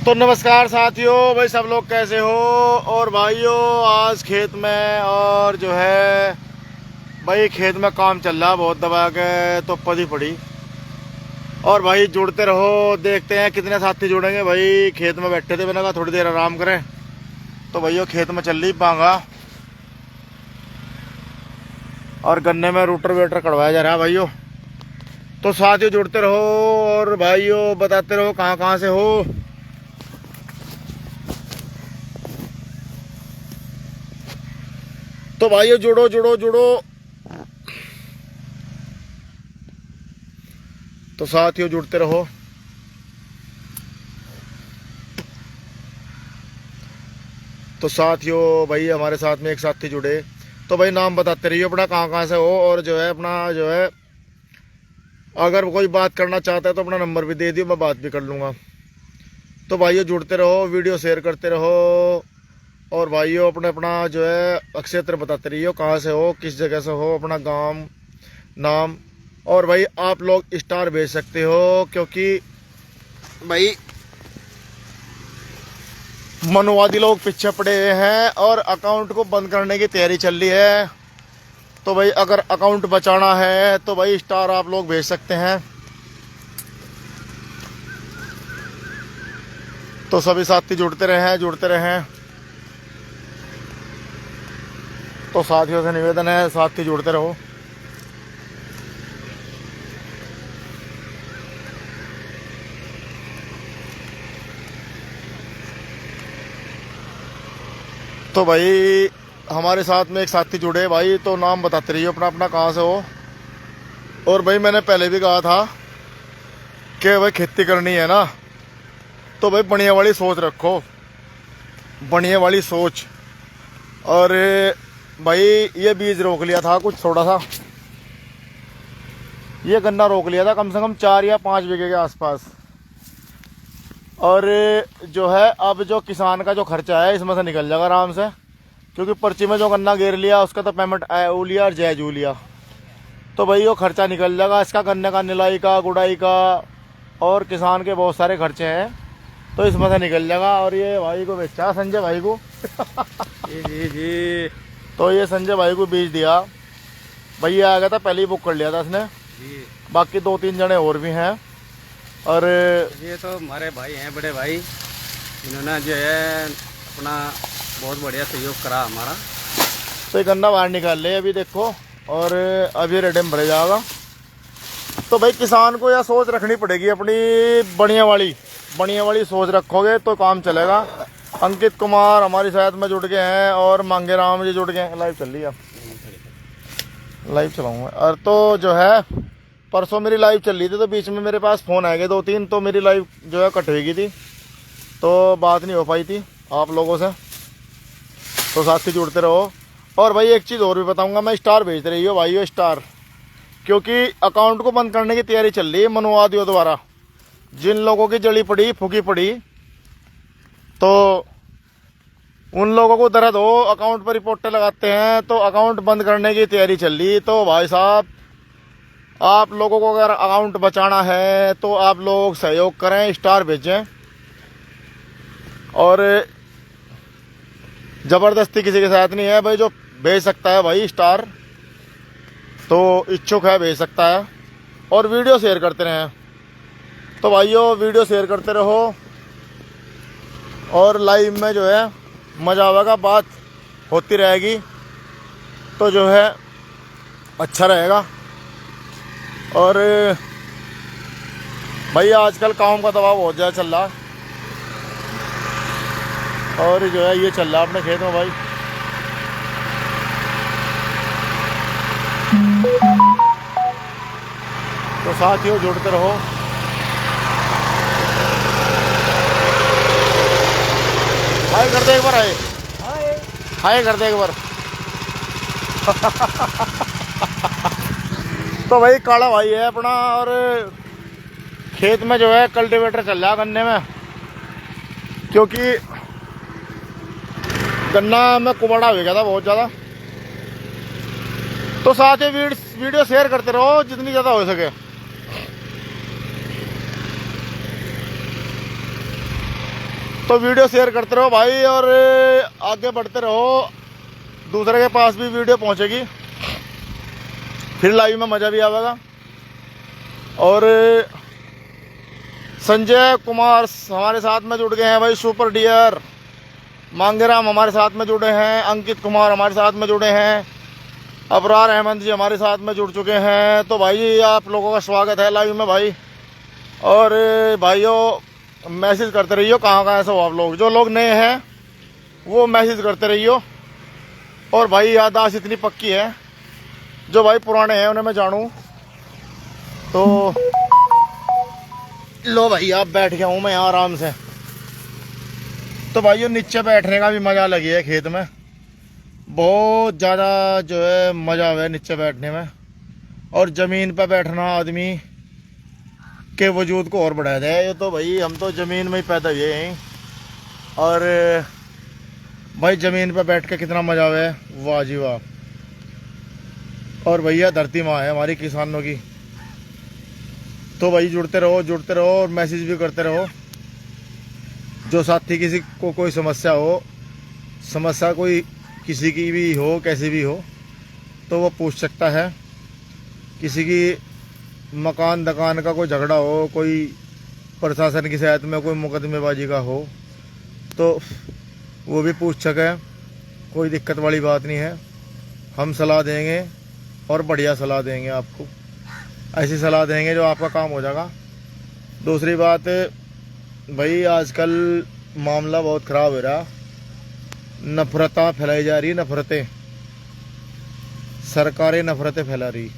तो नमस्कार साथियों, भाई सब लोग कैसे हो। और भाइयों आज खेत में और जो है भाई खेत में काम चल रहा, बहुत दबा के तो पदी पड़ी। और भाई जुड़ते रहो, देखते हैं कितने साथी जुड़ेंगे। भाई खेत में बैठे थे, मैंने कहा थोड़ी देर आराम करें, तो भाइयों खेत में चल रही पांगा और गन्ने में रूटर वेटर कड़वाया जा रहा है भाइयों। तो साथियों जुड़ते रहो और भाइयों बताते रहो कहाँ कहाँ से हो। तो भाइयों जुड़ो जुड़ो जुड़ो। तो साथियों जुड़ते रहो। तो साथियों भाई हमारे साथ में एक साथी जुड़े, तो भाई नाम बताते रहिए अपना, कहाँ कहाँ से हो। और जो है अपना जो है अगर कोई बात करना चाहता है तो अपना नंबर भी दे दियो, मैं बात भी कर लूँगा। तो भाइयों जुड़ते रहो, वीडियो शेयर करते रहो और भाइयों अपने अपना जो है क्षेत्र बताते रहिए, कहाँ से हो, किस जगह से हो, अपना गांव नाम। और भाई आप लोग स्टार भेज सकते हो, क्योंकि भाई मनोवादी लोग पीछे पड़े हुए हैं और अकाउंट को बंद करने की तैयारी चल रही है। तो भाई अगर अकाउंट बचाना है तो भाई स्टार आप लोग भेज सकते हैं। तो सभी साथी जुड़ते रहें। तो साथियों से निवेदन है, साथी जुड़ते रहो। तो भाई हमारे साथ में एक साथी जुड़े भाई, तो नाम बताते रहिए अपना अपना, कहाँ से हो। और भाई मैंने पहले भी कहा था कि भाई खेती करनी है ना, तो भाई बढ़िया वाली सोच रखो, बढ़िया वाली सोच। और भाई ये बीज रोक लिया था कुछ थोड़ा सा, ये गन्ना रोक लिया था कम से कम 4 या 5 बीघे के आसपास। और जो है अब जो किसान का जो खर्चा है इसमें से निकल जाएगा आराम से, क्योंकि पर्ची में जो गन्ना गिर लिया उसका तो पेमेंट आयु लिया और जैजू लिया। तो भाई वो खर्चा निकल जाएगा इसका, गन्ने का निलाई का, गुड़ाई का और किसान के बहुत सारे खर्चे हैं, तो इसमें से निकल जाएगा। और ये भाई को बेचा संजय भाई को जी। तो ये संजय भाई को बीज दिया, भैया आ गया था, पहले ही बुक कर लिया था इसने। बाकी 2-3 जने और भी हैं। और ये तो हमारे भाई हैं, बड़े भाई, इन्होंने जो है अपना बहुत बढ़िया सहयोग करा हमारा। तो ये गन्ना बाहर निकाल ले अभी देखो, और अभी रेडे में भरे जाएगा। तो भाई किसान को यह सोच रखनी पड़ेगी अपनी, बढ़िया वाली सोच रखोगे तो काम चलेगा। अंकित कुमार हमारी शायद में जुड़ गए हैं और मांगे राम जी जुड़ गए हैं। लाइव चल रही है, लाइव चलाऊंगा। और तो जो है परसों मेरी लाइव चल रही थी, तो बीच में मेरे पास फ़ोन आ गए 2-3, तो मेरी लाइव जो है कट हो गई थी, तो बात नहीं हो पाई थी आप लोगों से। तो साथी जुड़ते रहो। और भाई एक चीज़ और भी बताऊंगा, मैं स्टार भेज रही हूँ भाई, स्टार, क्योंकि अकाउंट को बंद करने की तैयारी चल रही है मनोवादियों द्वारा। जिन लोगों की जली पड़ी फूकी पड़ी, तो उन लोगों को दर्द हो, अकाउंट पर रिपोर्टें लगाते हैं, तो अकाउंट बंद करने की तैयारी चल रही। तो भाई साहब आप लोगों को अगर अकाउंट बचाना है तो आप लोग सहयोग करें, स्टार भेजें। और ज़बरदस्ती किसी के साथ नहीं है भाई, जो भेज सकता है भाई स्टार, तो इच्छुक है भेज सकता है। और वीडियो शेयर करते रहें। तो भाइयों वीडियो शेयर करते रहो और लाइव में जो है मज़ा आएगा, बात होती रहेगी, तो जो है अच्छा रहेगा। और भाई आजकल काम का दबाव बहुत ज़्यादा चल रहा, और जो है ये चल रहा अपने खेत में भाई। तो साथियों जुड़ते रहो। हाय कर दे एक बार, हाय कर दे एक बार। तो भाई काला भाई है अपना, और खेत में जो है कल्टीवेटर चल रहा है गन्ने में, क्योंकि गन्ना में कुबाड़ा हो गया था बहुत ज़्यादा। तो साथ ही वीडियो शेयर करते रहो जितनी ज़्यादा हो सके। तो वीडियो शेयर करते रहो भाई और आगे बढ़ते रहो, दूसरे के पास भी वीडियो पहुंचेगी, फिर लाइव में मज़ा भी आएगा। और संजय कुमार हमारे साथ में जुड़ गए हैं भाई, सुपर डियर। मांगेराम हमारे साथ में जुड़े हैं, अंकित कुमार हमारे साथ में जुड़े हैं, अबरार अहमद जी हमारे साथ में जुड़ चुके हैं। तो भाई आप लोगों का स्वागत है लाइव में भाई। और भाइयों मैसेज करते रहियो, कहाँ से हो आप लोग, जो लोग नए हैं वो मैसेज करते रहियो। और भाई याददाश्त इतनी पक्की है, जो भाई पुराने हैं उन्हें मैं जानूँ। तो लो भाई आप बैठ गया हूँ मैं यहाँ आराम से। तो भाइयों नीचे बैठने का भी मज़ा लगी है, खेत में बहुत ज़्यादा जो है मज़ा है नीचे बैठने में। और ज़मीन पर बैठना आदमी के वजूद को और बढ़ा दे। ये तो भाई हम तो ज़मीन में ही पैदा हुए हैं, और भाई ज़मीन पर बैठ के कितना मज़ा है, वाह जी वाह। और भैया धरती माँ है हमारी किसानों की। तो भाई जुड़ते रहो और मैसेज भी करते रहो। जो साथी किसी को कोई समस्या हो, समस्या कोई किसी की भी हो, कैसी भी हो, तो वो पूछ सकता है। किसी की मकान दकान का कोई झगड़ा हो, कोई प्रशासन की सहायता में कोई मुकदमेबाजी का हो, तो वो भी पूछ सके, कोई दिक्कत वाली बात नहीं है। हम सलाह देंगे और बढ़िया सलाह देंगे आपको, ऐसी सलाह देंगे जो आपका काम हो जाएगा। दूसरी बात भाई आजकल मामला बहुत ख़राब हो रहा, नफ़रतें फैलाई जा रही, नफ़रतें, सरकारें नफ़रतें फैला रही।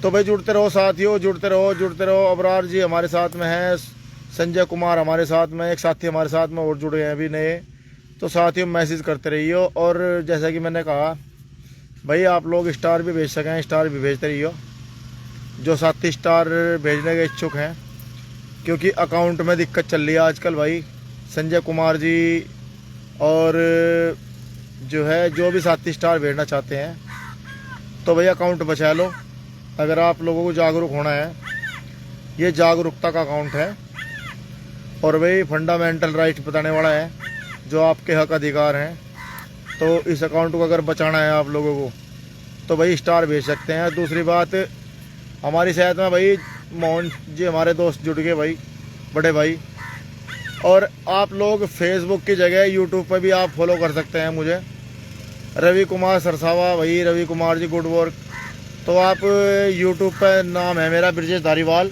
तो भाई जुड़ते रहो साथियों, जुड़ते रहो। अबरार जी हमारे साथ में हैं, संजय कुमार हमारे साथ में, एक साथी हमारे साथ में और जुड़े हैं अभी नए। तो साथियों मैसेज करते रहियो। और जैसा कि मैंने कहा भाई आप लोग स्टार भी भेज सकें, स्टार भी भेजते रहियो। जो साथी स्टार भेजने के इच्छुक हैं, क्योंकि अकाउंट में दिक्कत चल रही है आजकल भाई। संजय कुमार जी और जो है जो भी साथी स्टार भेजना चाहते हैं, तो भाई अकाउंट बचा लो। अगर आप लोगों को जागरूक होना है, ये जागरूकता का अकाउंट है। और भाई फंडामेंटल राइट बताने वाला है, जो आपके हक अधिकार हैं। तो इस अकाउंट को अगर बचाना है आप लोगों को, तो भाई स्टार भेज सकते हैं। दूसरी बात हमारी सहायता में भाई मोहन जी हमारे दोस्त जुड़ गए भाई, बड़े भाई। और आप लोग फेसबुक की जगह यूट्यूब पर भी आप फॉलो कर सकते हैं मुझे, रवि कुमार सरसावा भाई, रवि कुमार जी गुड वर्क। तो आप यूट्यूब पर नाम है मेरा ब्रजेश धारीवाल,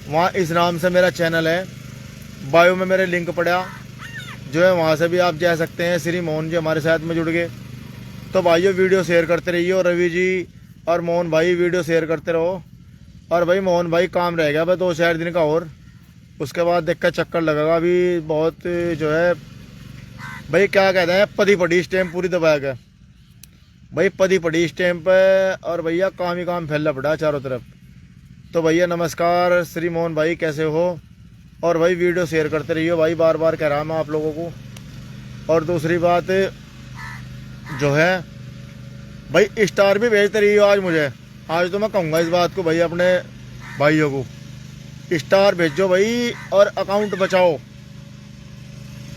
वहाँ इस नाम से मेरा चैनल है, बायो में मेरे लिंक पड़ा जो है, वहाँ से भी आप जा सकते हैं। श्री मोहन जी हमारे साथ में जुड़ गए। तो भाइयों वीडियो शेयर करते रहिए, रवि जी और मोहन भाई वीडियो शेयर करते रहो। और भाई मोहन भाई काम रहेगा भाई 2-4 दिन का, और उसके बाद देख कर चक्कर लगेगा। अभी बहुत जो है भाई क्या कहते हैं, पदी पड़ी स्टैम्प पूरी दबा के भाई, पदी पड़ी स्टैम्प है। और भैया काम ही काम फैला पड़ा चारों तरफ। तो भैया नमस्कार श्री मोहन भाई, कैसे हो। और भाई वीडियो शेयर करते रहिए भाई, बार बार कह रहा मैं आप लोगों को। और दूसरी बात जो है भाई स्टार भी भेजते रहिए। आज मुझे, आज तो मैं कहूँगा इस बात को भाई अपने भाइयों को, स्टार भेजो भाई और अकाउंट बचाओ,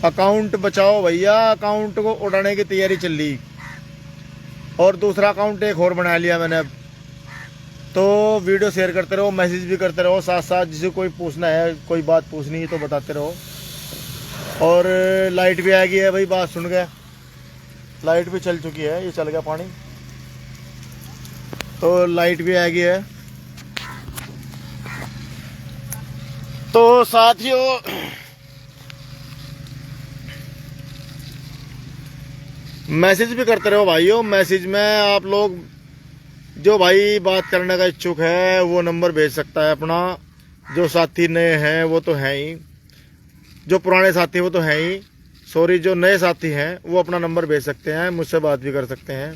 अकाउंट बचाओ भैया। अकाउंट को उड़ाने की तैयारी चल रही, और दूसरा अकाउंट एक और बना लिया मैंने अब। तो वीडियो शेयर करते रहो, मैसेज भी करते रहो, साथ साथ जिसे कोई पूछना है, कोई बात पूछनी है तो बताते रहो। और लाइट भी आ गई है भाई, बात सुन गए, लाइट भी चल चुकी है, ये चल गया पानी, तो लाइट भी आ गई है। तो साथियों मैसेज भी करते रहो भाइयों। मैसेज में आप लोग जो भाई बात करने का इच्छुक है वो नंबर भेज सकता है अपना। जो साथी नए हैं वो तो हैं ही, जो पुराने साथी वो तो हैं ही, सॉरी जो नए साथी हैं वो अपना नंबर भेज सकते हैं, मुझसे बात भी कर सकते हैं।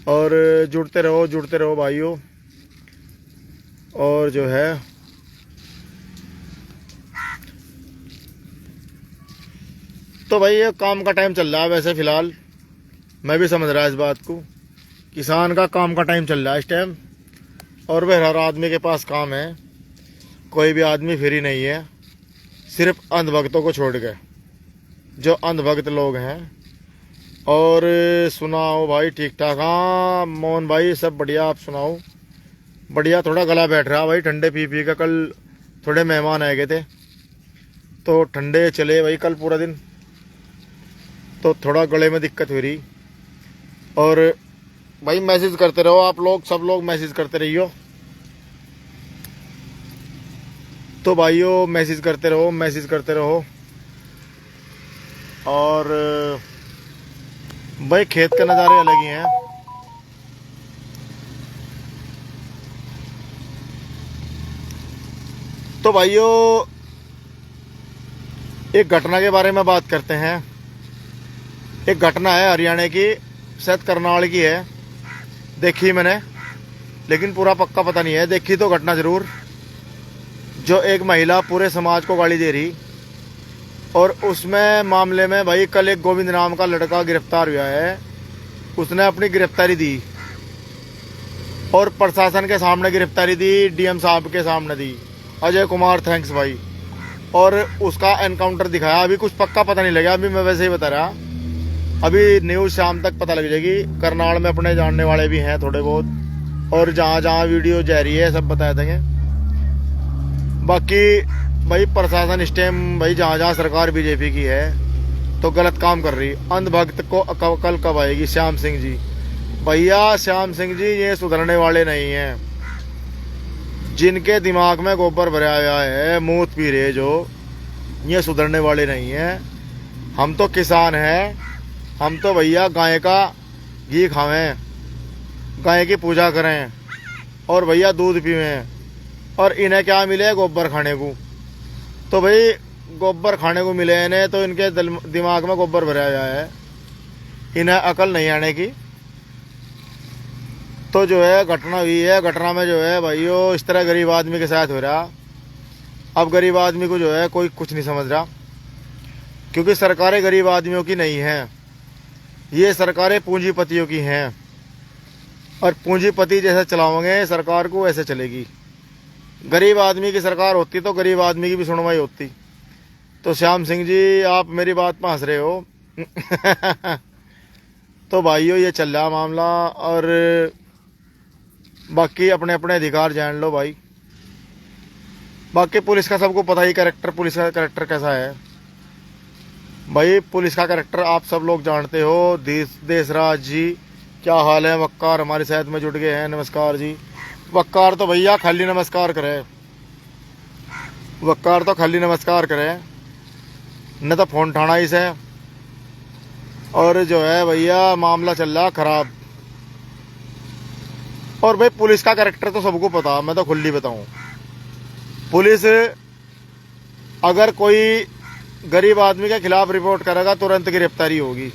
और जुड़ते रहो भाइयों। और जो है तो भाई ये काम का टाइम चल रहा है वैसे फ़िलहाल, मैं भी समझ रहा इस बात को, किसान का काम का टाइम चल रहा है इस टाइम। और वह हर आदमी के पास काम है, कोई भी आदमी फ्री नहीं है, सिर्फ अंधभक्तों को छोड़ के, जो अंधभक्त लोग हैं। और सुनाओ भाई ठीक ठाक? हाँ मोहन भाई सब बढ़िया, आप सुनाओ? बढ़िया। थोड़ा गला बैठ रहा भाई ठंडे पी पी का। कल थोड़े मेहमान आए गए थे तो ठंडे चले भाई कल पूरा दिन, तो थोड़ा गले में दिक्कत हो रही। और भाई मैसेज करते रहो आप लोग, सब लोग मैसेज करते रहियो। तो भाइयों मैसेज करते रहो, मैसेज करते रहो। और भाई खेत के नज़ारे अलग ही हैं। तो भाइयों एक घटना के बारे में बात करते हैं। एक घटना है हरियाणा की, शायद करनाल की है, देखी मैंने लेकिन पूरा पक्का पता नहीं है। देखी तो घटना जरूर, जो एक महिला पूरे समाज को गाली दे रही। और उसमें मामले में भाई कल एक गोविंद नाम का लड़का गिरफ्तार हुआ है। उसने अपनी गिरफ्तारी दी और प्रशासन के सामने गिरफ्तारी दी, डीएम साहब के सामने दी। अजय कुमार थैंक्स भाई। और उसका एनकाउंटर दिखाया। अभी कुछ पक्का पता नहीं लगा, अभी मैं वैसे ही बता रहा। अभी न्यूज़ शाम तक पता लग जाएगी। करनाल में अपने जानने वाले भी हैं थोड़े बहुत, और जहाँ जहाँ वीडियो जा रही है सब बताए देंगे। बाकी भाई प्रशासन इस टाइम भाई जहाँ जहाँ सरकार बीजेपी की है तो गलत काम कर रही। अंधभक्त को अकल कब आएगी? श्याम सिंह जी भैया, श्याम सिंह जी ये सुधरने वाले नहीं हैं। जिनके दिमाग में गोबर भरा हुआ है, मूत पी रहे जो, ये सुधरने वाले नहीं हैं। हम तो किसान हैं, हम तो भैया गाय का घी खावें, गाय की पूजा करें और भैया दूध पीवें। और इन्हें क्या मिले? गोबर खाने को। तो भाई गोबर खाने को मिले इन्हें, तो इनके दिमाग में गोबर भरा हुआ है, इन्हें अकल नहीं आने की। तो जो है घटना हुई है, घटना में जो है भाइयों इस तरह गरीब आदमी के साथ हो रहा। अब गरीब आदमी को जो है कोई कुछ नहीं समझ रहा, क्योंकि सरकारें गरीब आदमियों की नहीं हैं, ये सरकारें पूंजीपतियों की हैं। और पूंजीपति जैसे चलाओगे सरकार को वैसे चलेगी। गरीब आदमी की सरकार होती तो गरीब आदमी की भी सुनवाई होती। तो श्याम सिंह जी आप मेरी बात में हंस रहे हो। तो भाइयों ये चल रहा मामला। और बाकी अपने अपने अधिकार जान लो भाई। बाकी पुलिस का सबको पता ही कैरेक्टर, पुलिस का कैरेक्टर कैसा है भाई। पुलिस का कैरेक्टर आप सब लोग जानते हो। देशराज जी क्या हाल है? वक्कार हमारे साथ में जुड़ गए हैं, नमस्कार जी। वक्कार तो भैया खाली नमस्कार करे, वक्कार तो खाली नमस्कार करे, न तो फोन उठाना इसे। और जो है भैया मामला चल रहा खराब। और भाई पुलिस का कैरेक्टर तो सबको पता, मैं तो खुली बताऊं। पुलिस अगर कोई गरीब आदमी के खिलाफ रिपोर्ट करेगा तुरंत गिरफ्तारी होगी,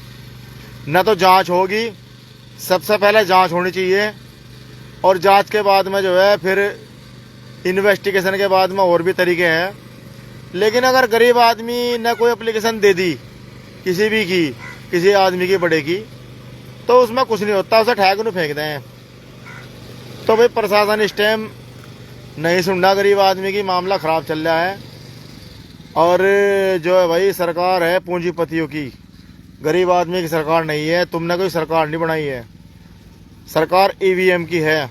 न तो जांच होगी। सबसे पहले जांच होनी चाहिए और जांच के बाद में जो है फिर इन्वेस्टिगेशन के बाद में और भी तरीके हैं। लेकिन अगर गरीब आदमी ने कोई एप्लीकेशन दे दी किसी भी की, किसी आदमी की बड़े की, तो उसमें कुछ नहीं होता, उसे ठैग में फेंक दें। तो भाई प्रशासन इस टाइम नहीं सुन रहा गरीब आदमी की, मामला ख़राब चल रहा है। और जो है भाई सरकार है पूंजीपतियों की, गरीब आदमी की सरकार नहीं है। तुमने कोई सरकार नहीं बनाई है, सरकार ईवीएम की है।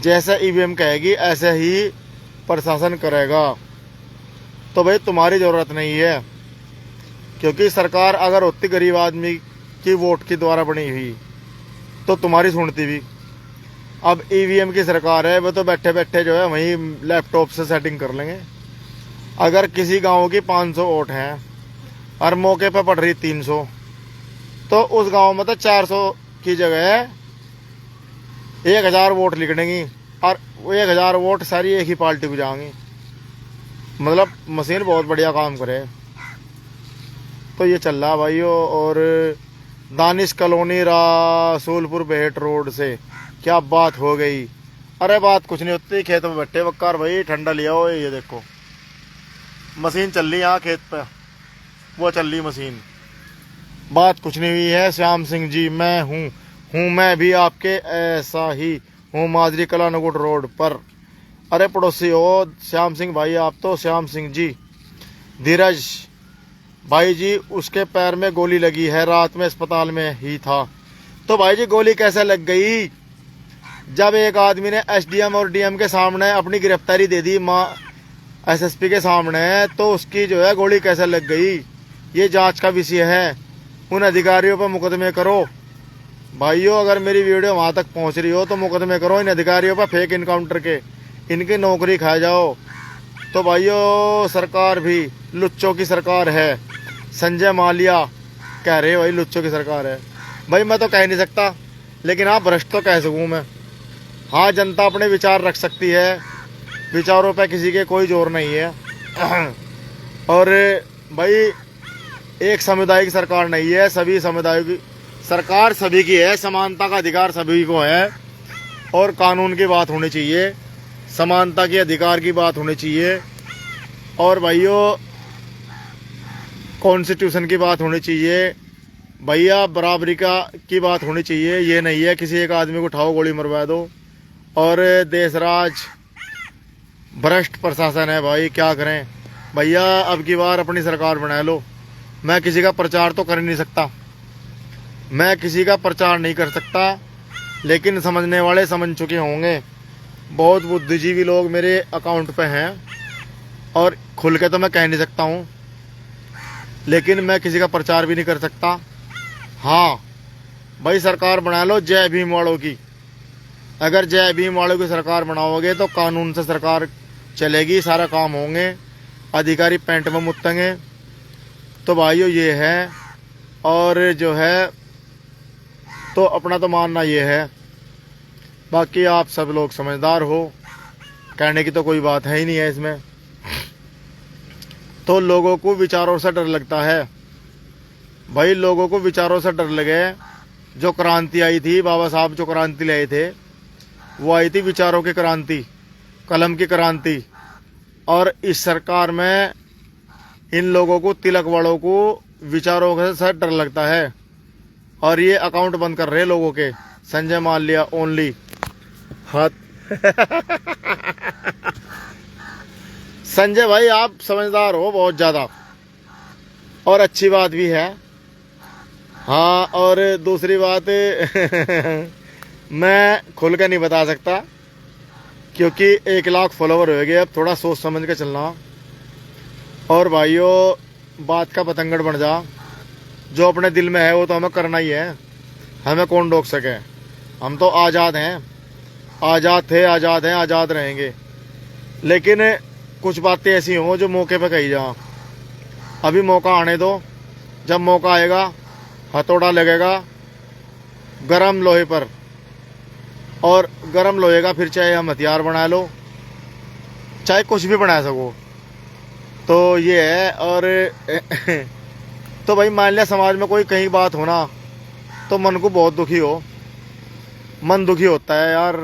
जैसे ईवीएम कहेगी ऐसे ही प्रशासन करेगा। तो भाई तुम्हारी ज़रूरत नहीं है, क्योंकि सरकार अगर होती गरीब आदमी की वोट के द्वारा बनी हुई तो तुम्हारी सुनती भी। अब ईवीएम की सरकार है, वो तो बैठे बैठे जो है वहीं लैपटॉप से सेटिंग कर लेंगे। अगर किसी गांव की 500 वोट हैं और मौके पे पड़ रही 300, तो उस गांव में तो 400 की जगह 1000 वोट लिखनेंगी और 1000 वोट सारी एक ही पार्टी को जाएंगी। मतलब मशीन बहुत बढ़िया काम करे। तो ये चल रहा भाइयों। और दानिश कॉलोनी रसूलपुर बेहट रोड से क्या बात हो गई? अरे बात कुछ नहीं होती, खेत में बैठे वक्कार भाई ठंडा लिया हो। ये देखो मशीन चल रही यहाँ खेत पे, वो चल रही मशीन। बात कुछ नहीं हुई है। श्याम सिंह जी मैं हूँ मैं भी आपके ऐसा ही हूँ, माजरी कला नगुट रोड पर। अरे पड़ोसी हो श्याम सिंह भाई आप तो। श्याम सिंह जी धीरज भाई जी उसके पैर में गोली लगी है, रात में अस्पताल में ही था। तो भाई जी गोली कैसे लग गई? जब एक आदमी ने एसडीएम और डीएम के सामने अपनी गिरफ्तारी दे दी एसएसपी के सामने, तो उसकी जो है गोली कैसे लग गई? ये जांच का विषय है। उन अधिकारियों पर मुकदमे करो भाइयों। अगर मेरी वीडियो वहां तक पहुंच रही हो तो मुकदमे करो इन अधिकारियों पर, फेक इनकाउंटर के, इनकी नौकरी खा जाओ। तो भाइयों सरकार भी लुच्चों की सरकार है। संजय माल्या कह रहे भाई लुच्चों की सरकार है। भाई मैं तो कह नहीं सकता, लेकिन हाँ भ्रष्ट तो कह सकूँ मैं। हाँ जनता अपने विचार रख सकती है, विचारों पे किसी के कोई जोर नहीं है। और भाई एक समुदाय की सरकार नहीं है, सभी समुदायों की सरकार सभी की है। समानता का अधिकार सभी को है और कानून की बात होनी चाहिए, समानता के अधिकार की बात होनी चाहिए और भाइयों कॉन्स्टिट्यूशन की बात होनी चाहिए भैया, बराबरी की बात होनी चाहिए। ये नहीं है किसी एक आदमी को उठाओ गोली मरवा दो। और देश राज भ्रष्ट प्रशासन है भाई, क्या करें भैया। अब की बार अपनी सरकार बना लो। मैं किसी का प्रचार तो कर नहीं सकता, मैं किसी का प्रचार नहीं कर सकता, लेकिन समझने वाले समझ चुके होंगे। बहुत बुद्धिजीवी लोग मेरे अकाउंट पे हैं और खुल के तो मैं कह नहीं सकता हूँ, लेकिन मैं किसी का प्रचार भी नहीं कर सकता। हाँ भाई सरकार बना लो जय भीम वालों की। अगर जय भीम वालों की सरकार बनाओगे तो कानून से सरकार चलेगी, सारा काम होंगे, अधिकारी पेंट में मुतेंगे। तो भाइयों ये है। और जो है तो अपना तो मानना ये है, बाकी आप सब लोग समझदार हो, कहने की तो कोई बात है ही नहीं है इसमें। तो लोगों को विचारों से डर लगता है भाई, लोगों को विचारों से डर लगे। जो क्रांति आई थी, बाबा साहब जो क्रांति लाए थे वो आई थी विचारों की क्रांति, कलम की क्रांति। और इस सरकार में इन लोगों को, तिलक वालों को विचारों से डर लगता है और ये अकाउंट बंद कर रहे हैं लोगों के। संजय माल्या ओनली हाथ। संजय भाई आप समझदार हो बहुत ज्यादा और अच्छी बात भी है। हाँ और दूसरी बात मैं खुल कर नहीं बता सकता क्योंकि 1 लाख फॉलोवर हो गए। अब थोड़ा सोच समझ के चलना। और भाइयों बात का पतंगड़ बन जा, जो अपने दिल में है वो तो हमें करना ही है, हमें कौन रोक सके। हम तो आज़ाद हैं, आज़ाद थे, आज़ाद हैं, आज़ाद रहेंगे। लेकिन कुछ बातें ऐसी हों जो मौके पे कही जा। अभी मौका आने दो, जब मौका आएगा हथौड़ा लगेगा गरम लोहे पर, और गरम लोहे का फिर चाहे हम हथियार बना लो, चाहे कुछ भी बना सको। तो ये है। और तो भाई मान लिया समाज में कोई कहीं बात होना तो मन को बहुत दुखी हो, मन दुखी होता है यार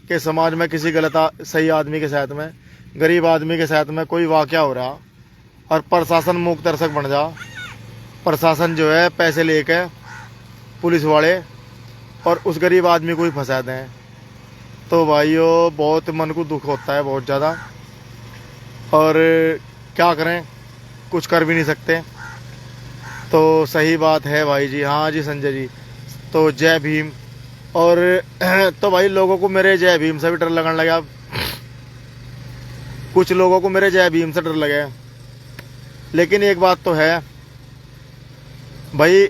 कि समाज में किसी गलत सही आदमी के साथ में, गरीब आदमी के साथ में कोई वाकया हो रहा और प्रशासन मूक दर्शक बन जा। प्रशासन जो है पैसे लेके पुलिस वाले और उस गरीब आदमी को ही फंसा दें। तो भाइयों बहुत मन को दुख होता है बहुत ज़्यादा, और क्या करें, कुछ कर भी नहीं सकते। तो सही बात है भाई जी। हाँ जी संजय जी, तो जय भीम। और तो भाई लोगों को मेरे जय भीम से भी डर लगने लगा। कुछ लोगों को मेरे जय भीम से डर लगे। लेकिन एक बात तो है भाई,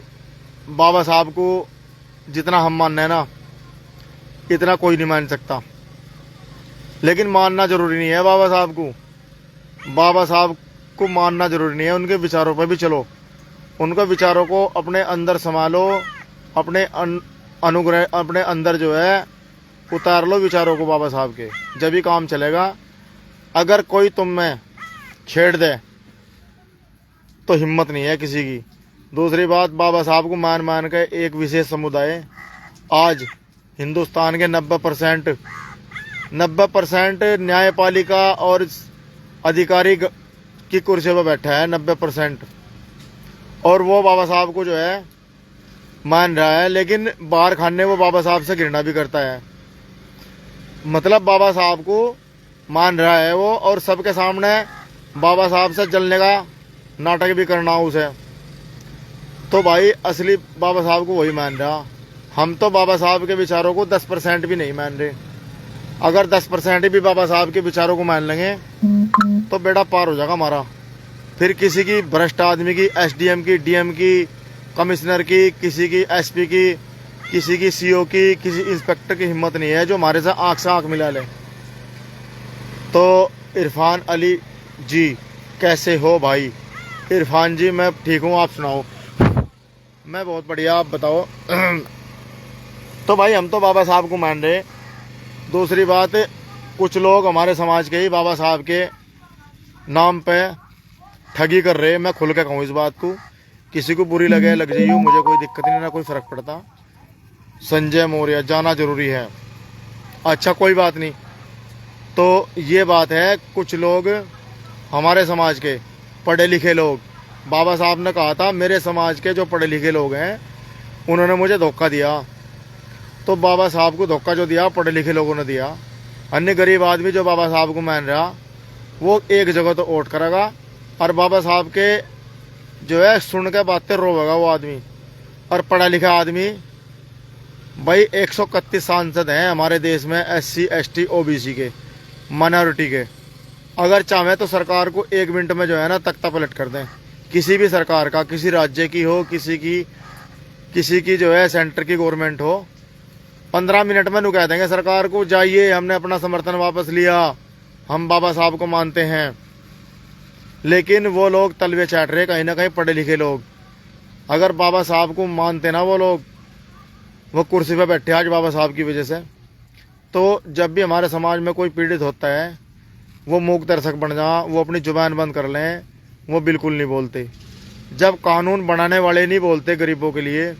बाबा साहब को जितना हम मानना है ना, इतना कोई नहीं मान सकता। लेकिन मानना जरूरी नहीं है बाबा साहब को। बाबा साहब को मानना जरूरी नहीं है, उनके विचारों पर भी चलो, उनके विचारों को अपने अंदर संभालो, अपने अनुग्रह अपने अंदर जो है उतार लो विचारों को बाबा साहब के, जब ही काम चलेगा। अगर कोई तुम में छेड़ दे तो हिम्मत नहीं है किसी की। दूसरी बात, बाबा साहब को मान मान के एक विशेष समुदाय आज हिंदुस्तान के 90% न्यायपालिका और अधिकारी की कुर्सी पर बैठा है, 90%। और वो बाबा साहब को जो है मान रहा है, लेकिन बाहर खाने वो बाबा साहब से घृणा भी करता है। मतलब बाबा साहब को मान रहा है वो, और सबके सामने बाबा साहब से जलने का नाटक भी करना उसे। तो भाई असली बाबा साहब को वही मान रहा। हम तो बाबा साहब के विचारों को 10% भी नहीं मान रहे। अगर 10% भी बाबा साहब के विचारों को मान लेंगे तो बेड़ा पार हो जाएगा हमारा। फिर किसी की भ्रष्ट आदमी की, एसडीएम की, डीएम की, कमिश्नर की, किसी की एसपी की, किसी की सीओ की, किसी इंस्पेक्टर की हिम्मत नहीं है जो हमारे साथ आंख से आंख मिला ले। तो इरफान अली जी कैसे हो भाई? इरफान जी मैं ठीक हूँ, आप सुनाओ? मैं बहुत बढ़िया, आप बताओ। तो भाई हम तो बाबा साहब को मान रहे। दूसरी बात, कुछ लोग हमारे समाज के ही बाबा साहब के नाम पे ठगी कर रहे। मैं खुल के कहूँ इस बात को, किसी को बुरी लगे लग जाइए, मुझे कोई दिक्कत नहीं, ना कोई फर्क पड़ता। संजय मौर्य जाना जरूरी है, अच्छा कोई बात नहीं। तो ये बात है, कुछ लोग हमारे समाज के पढ़े लिखे लोग, बाबा साहब ने कहा था मेरे समाज के जो पढ़े लिखे लोग हैं उन्होंने मुझे धोखा दिया। तो बाबा साहब को धोखा जो दिया पढ़े लिखे लोगों ने दिया। अन्य गरीब आदमी जो बाबा साहब को मान रहा वो एक जगह तो वोट करेगा और बाबा साहब के जो है सुन के बातें रोवेगा वो आदमी। और पढ़ा लिखा आदमी, भाई 131 सांसद हैं हमारे देश में SC ST OBC के, माइनॉरिटी के। अगर चाहे तो सरकार को 1 मिनट में जो है ना तख्ता पलट कर दें, किसी भी सरकार का, किसी राज्य की हो, किसी की जो है सेंटर की गवर्नमेंट हो, 15 मिनट में नु कह देंगे सरकार को जाइए हमने अपना समर्थन वापस लिया, हम बाबा साहब को मानते हैं। लेकिन वो लोग तलवे चाट रहे कहीं ना कहीं पढ़े लिखे लोग। अगर बाबा साहब को मानते ना वो लोग, वो कुर्सी पे बैठे आज बाबा साहब की वजह से। तो जब भी हमारे समाज में कोई पीड़ित होता है वो मूक दर्शक बन जा, वो अपनी जुबान बंद कर लें, वो बिल्कुल नहीं बोलते। जब कानून बनाने वाले नहीं बोलते गरीबों के लिए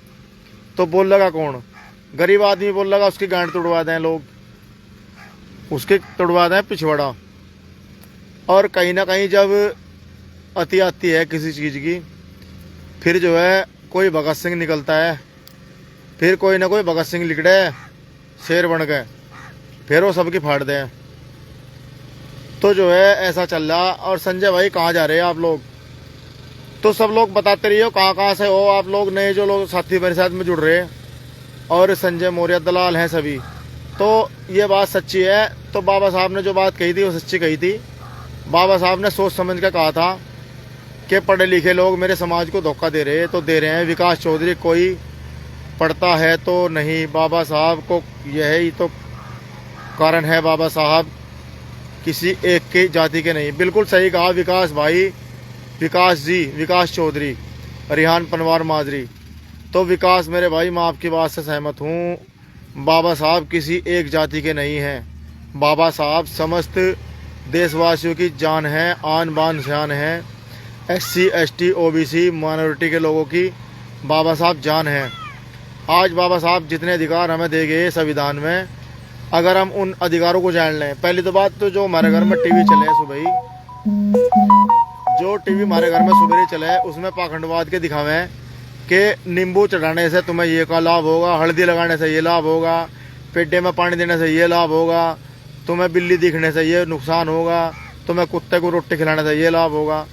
तो बोल लगा कौन? गरीब आदमी बोल लगा उसकी गांड तुड़वा दें लोग, उसके तुड़वा दें पिछवाड़ा। और कहीं ना कहीं जब अति आती है किसी चीज़ की, फिर जो है कोई भगत सिंह निकलता है, फिर कोई ना कोई भगत सिंह लिखड़े शेर बन गए, फिर वो सबकी फाड़ दें। तो जो है ऐसा चल रहा। और संजय भाई कहाँ जा रहे हैं आप लोग? तो सब लोग बताते रहिए कहाँ कहाँ से हो आप लोग, नए जो लोग साथी मेरे साथ में जुड़ रहे हैं। और संजय मौर्य दलाल हैं सभी। तो ये बात सच्ची है। तो बाबा साहब ने जो बात कही थी वो सच्ची कही थी। बाबा साहब ने सोच समझ कर कहा था कि पढ़े लिखे लोग मेरे समाज को धोखा दे रहे हैं, तो दे रहे हैं। विकास चौधरी कोई पढ़ता है तो नहीं, बाबा साहब को यही तो कारण है, बाबा साहब किसी एक की जाति के नहीं। बिल्कुल सही कहा विकास भाई, विकास जी, विकास चौधरी, रिहान पनवार माजरी। तो विकास मेरे भाई मैं आपकी बात से सहमत हूँ। बाबा साहब किसी एक जाति के नहीं हैं। बाबा साहब समस्त देशवासियों की जान है, आन बान शान है। SC ST OBC माइनॉरिटी के लोगों की बाबा साहब जान है। आज बाबा साहब जितने अधिकार हमें दे गए संविधान में, अगर हम उन अधिकारों को जान लें। पहली तो बात तो जो हमारे घर में टीवी चले हैं सुबह ही, जो टीवी हमारे घर में सुबह ही चले हैं उसमें पाखंडवाद के दिखावे हैं कि नींबू चढ़ाने से तुम्हें ये का लाभ होगा, हल्दी लगाने से ये लाभ होगा, पेड्डे में पानी देने से ये लाभ होगा, तुम्हें बिल्ली दिखने से ये नुकसान होगा, तुम्हें कुत्ते को रोटी खिलाने से ये लाभ होगा।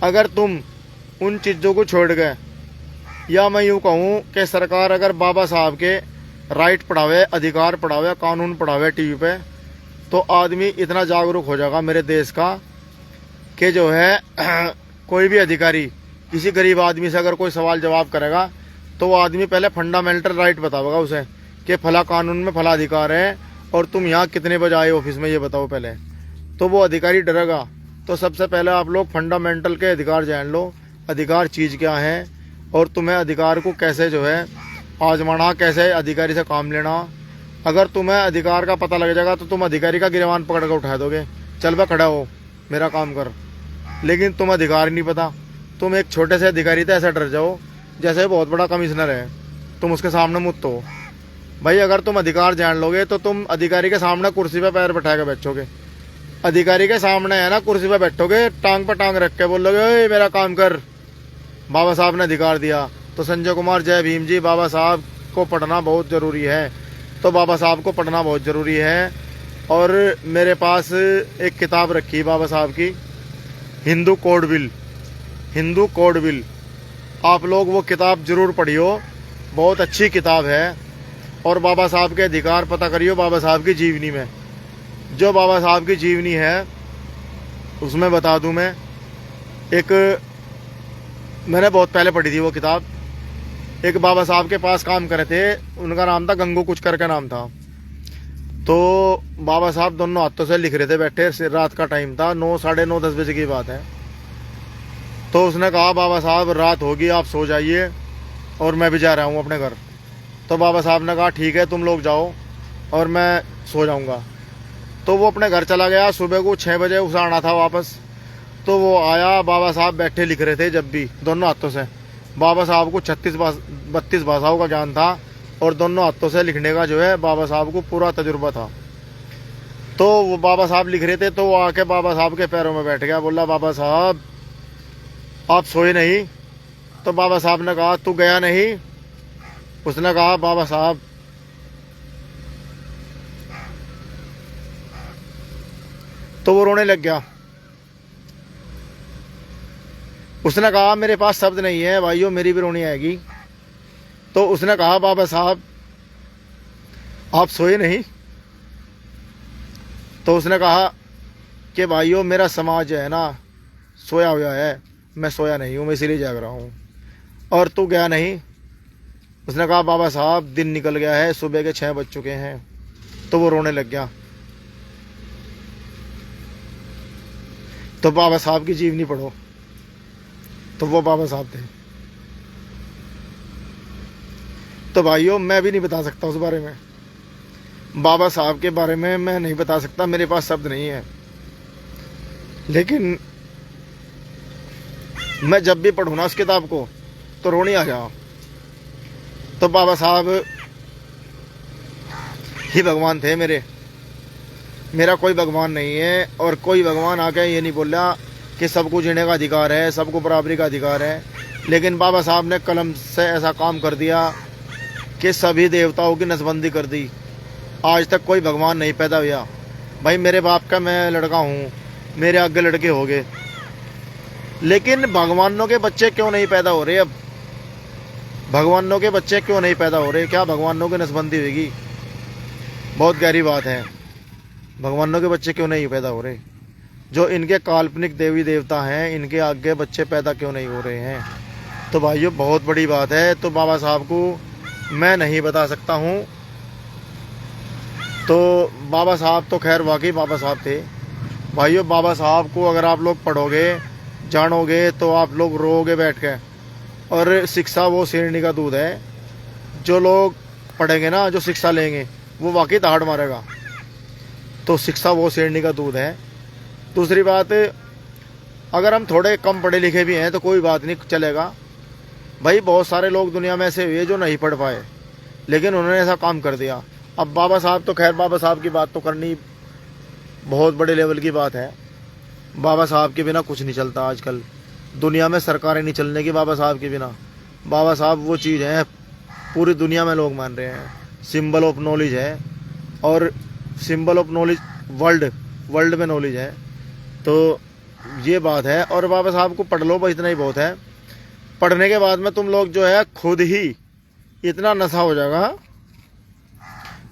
अगर तुम उन चीज़ों को छोड़ गए, या मैं यूँ कहूँ कि सरकार अगर बाबा साहब के राइट पढ़ावे, अधिकार पढ़ावे, कानून पढ़ावे टीवी पे, तो आदमी इतना जागरूक हो जाएगा मेरे देश का कि जो है कोई भी अधिकारी किसी गरीब आदमी से अगर कोई सवाल जवाब करेगा तो वो आदमी पहले फंडामेंटल राइट बतावेगा उसे कि फला कानून में फला अधिकार है और तुम यहाँ कितने बजे आए ऑफिस में ये बताओ पहले। तो वो अधिकारी डरेगा। तो सबसे पहले आप लोग फंडामेंटल के अधिकार जान लो, अधिकार चीज़ क्या है और तुम्हें अधिकार को कैसे जो है आजमाना, कैसे अधिकारी से काम लेना। अगर तुम्हें अधिकार का पता लग जाएगा तो तुम अधिकारी का गिरबान पकड़ कर उठा दोगे, चल बा खड़ा हो मेरा काम कर। लेकिन तुम अधिकार नहीं पता, तुम एक छोटे से अधिकारी से ऐसा डर जाओ जैसे बहुत बड़ा कमिश्नर है, तुम उसके सामने मुक्त हो। भाई अगर तुम अधिकार जान लोगे तो तुम अधिकारी के सामने कुर्सी पे पैर बैठा के बैठोगे, अधिकारी के सामने है ना कुर्सी पे बैठोगे, टांग पे टांग रख के बोलोगे ओए मेरा काम कर, बाबा साहब ने अधिकार दिया। तो संजय कुमार जय भीम जी, बाबा साहब को पढ़ना बहुत ज़रूरी है। तो बाबा साहब को पढ़ना बहुत ज़रूरी है। और मेरे पास एक किताब रखी है बाबा साहब की, Hindu code bill. Hindu code bill. आप लोग वो किताब जरूर पढ़ियो, बहुत अच्छी किताब है। और बाबा साहब के अधिकार पता करियो बाबा साहब की जीवनी में। जो बाबा साहब की जीवनी है उसमें बता दूं मैं, एक मैंने बहुत पहले पढ़ी थी वो किताब। एक बाबा साहब के पास काम करे थे, उनका नाम था गंगू कुछ करके नाम था। तो बाबा साहब दोनों हाथों से लिख रहे थे बैठे, रात का टाइम था, 9, साढ़े 9, 10 बजे की बात है। तो उसने कहा बाबा साहब रात होगी, आप सो जाइए और मैं भी जा रहा हूँ अपने घर। तो बाबा साहब ने कहा ठीक है तुम लोग जाओ और मैं सो जाऊँगा। तो वो अपने घर चला गया। सुबह को 6 बजे उसे आना था वापस। तो वो आया, बाबा साहब बैठे लिख रहे थे जब भी दोनों हाथों से। बाबा साहब को 32 भाषाओं का ज्ञान था और दोनों हाथों से लिखने का जो है बाबा साहब को पूरा तजुर्बा था। तो वो बाबा साहब लिख रहे थे, तो वो आके बाबा साहब के पैरों में बैठ गया, बोला बाबा साहब आप सोए नहीं? तो बाबा साहब ने कहा तू गया नहीं? उसने कहा बाबा साहब, तो वो रोने लग गया। उसने कहा मेरे पास शब्द नहीं है भाइयों, मेरी भी रोनी आएगी। तो उसने कहा बाबा साहब आप सोए नहीं? तो उसने कहा कि भाइयों मेरा समाज जो है ना सोया हुआ है, मैं सोया नहीं हूँ, मैं इसीलिए जाग रहा हूँ। और तू गया नहीं? उसने कहा बाबा साहब दिन निकल गया है, सुबह के 6 बज चुके हैं। तो वो रोने लग गया। तो बाबा साहब की जीवनी पढ़ो, तो वो बाबा साहब थे। तो भाइयों मैं भी नहीं बता सकता उस बारे में, बाबा साहब के बारे में मैं नहीं बता सकता, मेरे पास शब्द नहीं है। लेकिन मैं जब भी पढ़ूँ ना उस किताब को तो रोनी आ जा। तो बाबा साहब ही भगवान थे मेरा कोई भगवान नहीं है। और कोई भगवान आके ये नहीं बोला कि सबको जीने का अधिकार है, सबको बराबरी का अधिकार है। लेकिन बाबा साहब ने कलम से ऐसा काम कर दिया कि सभी देवताओं की नसबंदी कर दी। आज तक कोई भगवान नहीं पैदा हुआ। भाई मेरे बाप का मैं लड़का हूँ, मेरे आगे लड़के हो गए, लेकिन भगवानों के बच्चे क्यों नहीं पैदा हो रहे? अब भगवानों के बच्चे क्यों नहीं पैदा हो रहे? क्या भगवानों की नसबंदी होगी? बहुत गहरी बात है। भगवानों के बच्चे क्यों नहीं पैदा हो रहे? जो इनके काल्पनिक देवी देवता हैं, इनके आगे बच्चे पैदा क्यों नहीं हो रहे हैं? तो भाइयों बहुत बड़ी बात है। तो बाबा साहब को मैं नहीं बता सकता हूँ। तो बाबा साहब तो खैर वाकई बाबा साहब थे। भाइयों बाबा साहब को अगर आप लोग पढ़ोगे, जानोगे, तो आप लोग रोओगे बैठ के। और शिक्षा वो शेरनी का दूध है। जो लोग पढ़ेंगे ना, जो शिक्षा लेंगे, वो वाकई दहाड़ मारेगा। तो शिक्षा वो शेरनी का दूध है। दूसरी बात, अगर हम थोड़े कम पढ़े लिखे भी हैं तो कोई बात नहीं, चलेगा। भाई बहुत सारे लोग दुनिया में ऐसे हुए जो नहीं पढ़ पाए, लेकिन उन्होंने ऐसा काम कर दिया। अब बाबा साहब तो खैर, बाबा साहब की बात तो करनी बहुत बड़े लेवल की बात है। बाबा साहब के बिना कुछ नहीं चलता आजकल दुनिया में, सरकारें नहीं चलने की बाबा साहब के बिना। बाबा साहब वो चीज़ है पूरी दुनिया में लोग मान रहे हैं, सिंबल ऑफ नॉलेज है। और सिंबल ऑफ नॉलेज वर्ल्ड में नॉलेज है। तो ये बात है। और बाबा साहब को पढ़ लो, बस इतना ही बहुत है। पढ़ने के बाद में तुम लोग जो है खुद ही इतना नशा हो जाएगा,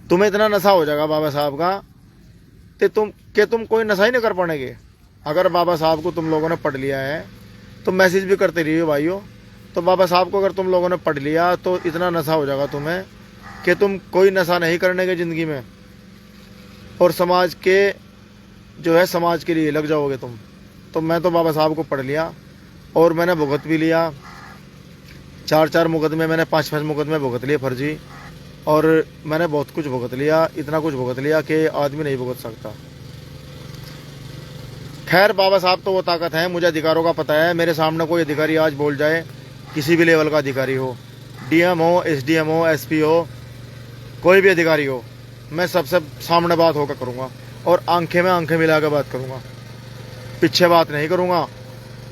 तुम्हें इतना नशा हो जाएगा बाबा साहब का कि तुम कोई नशा ही नहीं कर पाओगे। अगर बाबा साहब को तुम लोगों ने पढ़ लिया है तो मैसेज भी करते रहिए भाइयों। तो बाबा साहब को अगर तुम लोगों ने पढ़ लिया तो इतना नशा हो जाएगा तुम्हें कि तुम कोई नशा नहीं करने के ज़िंदगी में, और समाज के जो है समाज के लिए लग जाओगे तुम। तो मैं तो बाबा साहब को पढ़ लिया और मैंने भुगत भी लिया। 4 मुकदमे, मैंने 5 मुकदमे भुगत लिए फर्जी। और मैंने बहुत कुछ भुगत लिया, इतना कुछ भुगत लिया कि आदमी नहीं भुगत सकता। खैर बाबा साहब तो वो ताकत है, मुझे अधिकारों का पता है। मेरे सामने कोई अधिकारी आज बोल जाए, किसी भी लेवल का अधिकारी हो, डीएम हो, एसडीएम हो, एसपी हो, कोई भी अधिकारी हो, मैं सबसे सामने बात होकर करूँगा और आंखें में आंखें मिला के बात करूँगा। पीछे बात नहीं करूँगा,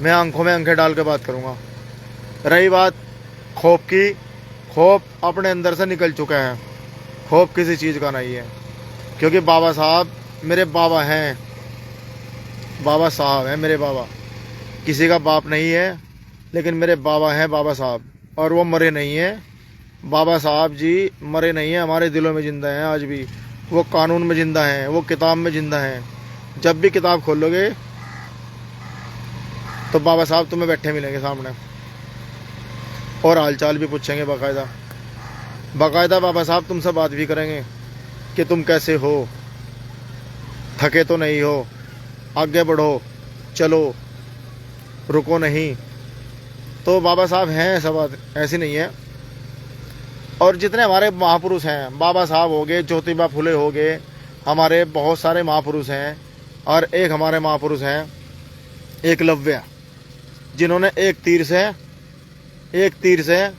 मैं आंखों में आंखें डाल के बात करूँगा। रही बात खौफ की, खौफ अपने अंदर से निकल चुका है, खौफ किसी चीज़ का नहीं है। क्योंकि बाबा साहब मेरे बाबा हैं, बाबा साहब हैं मेरे बाबा, किसी का बाप नहीं है। लेकिन मेरे बाबा हैं, बाबा साहब, और वो मरे नहीं हैं। बाबा साहब जी मरे नहीं हैं, हमारे दिलों में जिंदा हैं आज भी। वो कानून में जिंदा हैं, वो किताब में जिंदा हैं। जब भी किताब खोलोगे तो बाबा साहब तुम्हें बैठे मिलेंगे सामने, और हालचाल भी पूछेंगे बाकायदा। बाकायदा बाबा साहब तुमसे बात भी करेंगे कि तुम कैसे हो, थके तो नहीं हो, आगे बढ़ो, चलो, रुको नहीं। तो बाबा साहब हैं, ऐसा बात ऐसी नहीं है। और जितने हमारे महापुरुष हैं, बाबा साहब हो गए, ज्योतिबा फुले हो गए, हमारे बहुत सारे महापुरुष हैं। और एक हमारे महापुरुष हैं एकलव्य, जिन्होंने एक तीर से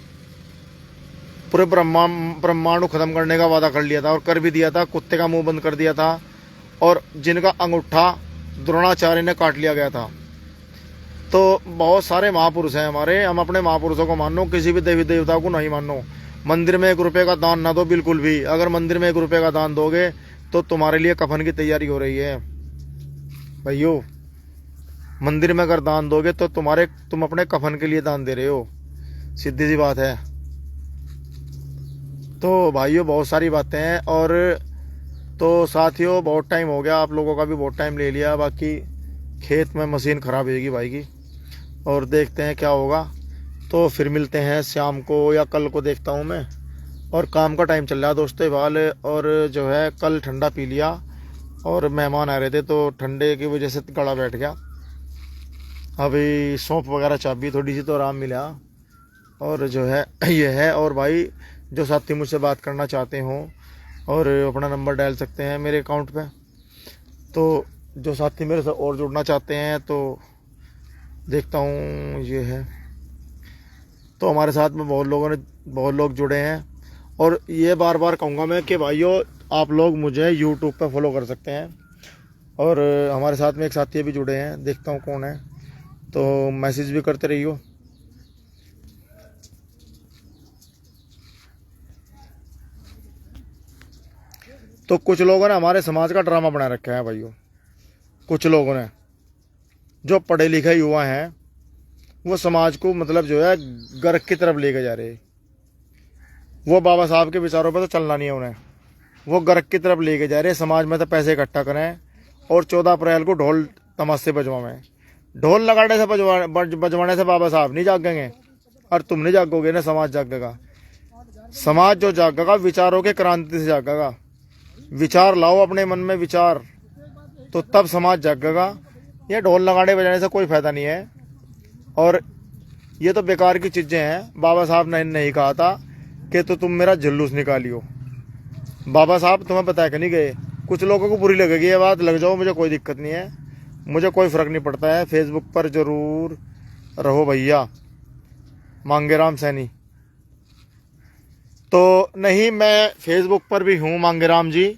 पूरे ब्रह्मांड को खत्म करने का वादा कर लिया था, और कर भी दिया था, कुत्ते का मुंह बंद कर दिया था, और जिनका अंगूठा द्रोणाचार्य ने काट लिया गया था। तो बहुत सारे महापुरुष हैं हमारे, हम अपने महापुरुषों को मानो, किसी भी देवी देवता को नहीं मानो। मंदिर में 1 रुपये का दान ना दो बिल्कुल भी। अगर मंदिर में 1 रुपये का दान दोगे तो तुम्हारे लिए कफन की तैयारी हो रही है भाइयों। मंदिर में अगर दान दोगे तो तुम अपने कफन के लिए दान दे रहे हो, सीधी सी बात है। तो भाइयों बहुत सारी बातें हैं। और तो साथियों बहुत टाइम हो गया, आप लोगों का भी बहुत टाइम ले लिया। बाकी खेत में मशीन ख़राब होगी भाई की, और देखते हैं क्या होगा। तो फिर मिलते हैं शाम को या कल को, देखता हूँ मैं। और काम का टाइम चल रहा है दोस्तों बाल। और जो है कल ठंडा पी लिया, और मेहमान आ रहे थे तो ठंडे की वजह से गला बैठ गया। अभी सौंफ वगैरह चाबी थोड़ी सी तो आराम मिला। और जो है ये है। और भाई जो साथी मुझसे बात करना चाहते हों और अपना नंबर डाल सकते हैं मेरे अकाउंट पे। तो जो साथी मेरे से और जुड़ना चाहते हैं तो देखता हूँ ये है। तो हमारे साथ में बहुत लोग जुड़े हैं। और ये बार बार कहूँगा मैं कि भाइयों आप लोग मुझे यूट्यूब पे फॉलो कर सकते हैं। और हमारे साथ में एक साथी भी जुड़े हैं, देखता हूँ कौन है, तो मैसेज भी करते रहियो। तो कुछ लोगों ने हमारे समाज का ड्रामा बना रखा है भाइयों। कुछ लोगों ने, जो पढ़े लिखे युवा हैं, वो समाज को मतलब जो है गर्क की तरफ लेके जा रहे हैं। वो बाबा साहब के विचारों पर तो चलना नहीं है उन्हें, वो गर्क की तरफ लेके जा रहे हैं। समाज में तो पैसे इकट्ठा करें और 14 अप्रैल को ढोल तमाशे बजवाएं। ढोल लगाने से बजवाने से बाबा साहब नहीं जागेंगे, और तुम नहीं जागोगे ना, समाज जागेगा। समाज जो जागेगा विचारों के क्रांति से जागेगा। विचार लाओ अपने मन में, विचार, तो तब समाज जागेगा। ये ढोल लगाने बजाने से कोई फायदा नहीं है। और ये तो बेकार की चीज़ें हैं। बाबा साहब ने नहीं कहा था कि तो तुम मेरा जुलूस निकालियो। बाबा साहब तुम्हें बता के नहीं गए। कुछ लोगों को बुरी लगेगी ये बात, लग जाओ, मुझे कोई दिक्कत नहीं है, मुझे कोई फ़र्क नहीं पड़ता है। फेसबुक पर ज़रूर रहो भैया, मांगेराम सैनी। तो नहीं, मैं फेसबुक पर भी हूँ मांगेराम जी।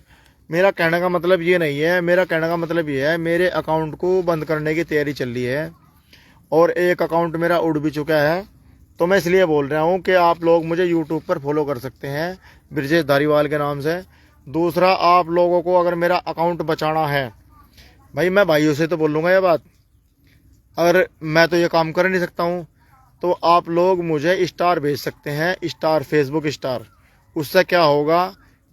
मेरा कहने का मतलब ये नहीं है, मेरा कहने का मतलब ये है, मेरे अकाउंट को बंद करने की तैयारी चल रही है, और एक अकाउंट मेरा उड़ भी चुका है। तो मैं इसलिए बोल रहा हूँ कि आप लोग मुझे यूट्यूब पर फॉलो कर सकते हैं ब्रजेश धारीवाल के नाम से। दूसरा, आप लोगों को अगर मेरा अकाउंट बचाना है, भाई मैं भाइयों से तो बोलूँगा ये बात, अगर मैं तो ये काम कर नहीं सकता हूँ, तो आप लोग मुझे स्टार भेज सकते हैं, स्टार, फेसबुक स्टार। उससे क्या होगा